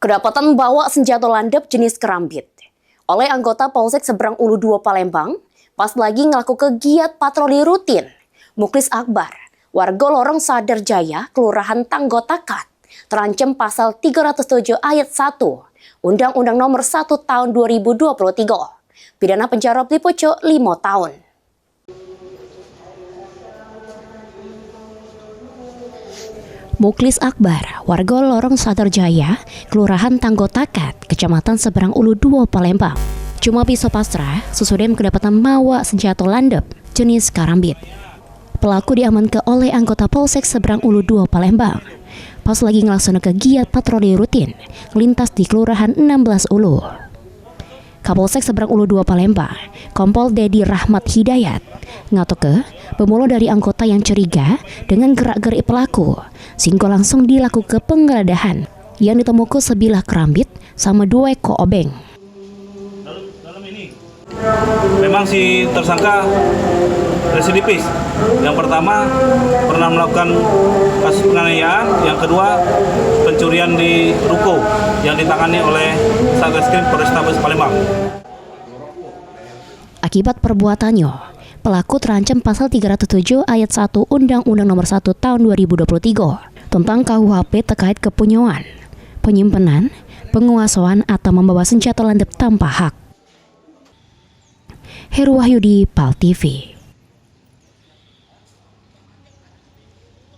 Kedapatan membawa senjata landep jenis kerambit oleh anggota Polsek Seberang Ulu 2 Palembang pas lagi ngelakukan kegiatan patroli rutin. Mukhlis Akbar, warga Lorong Sadar Jaya, Kelurahan Tanggotakat, terancam pasal 307 ayat 1 Undang-Undang Nomor 1 Tahun 2023, pidana penjara Pelipoco 5 tahun. Mukhlis Akbar, warga Lorong Sadar Jaya, Kelurahan Tanggotakat, Kecamatan Seberang Ulu 2 Palembang, cuma pisau pasrah sesudah kedapatan membawa senjata landep jenis karambit. Pelaku diamankan oleh anggota Polsek Seberang Ulu 2 Palembang pas lagi ngelaksanakan kegiatan patroli rutin lintas di Kelurahan 16 Ulu. Kapolsek Seberang Ulu 2 Palembang, Kompol Dedi Rahmat Hidayat, ngatoke bermula dari anggota yang curiga dengan gerak-gerik pelaku, sehingga langsung dilakukan penggeledahan yang ditemukan sebilah kerambit sama 2 ekor obeng. Dalam ini memang si tersangka residipis. Yang pertama pernah melakukan kasus penganiayaan, yang kedua pencurian di ruko yang ditangani oleh Satreskrim Polrestabes Palembang. Akibat perbuatannya, pelaku terancam pasal 307 ayat 1 Undang-Undang Nomor 1 Tahun 2023 tentang KUHP terkait kepunyaan, penyimpanan, penguasaan atau membawa senjata landep tanpa hak. Heru Wahyudi, PAL TV.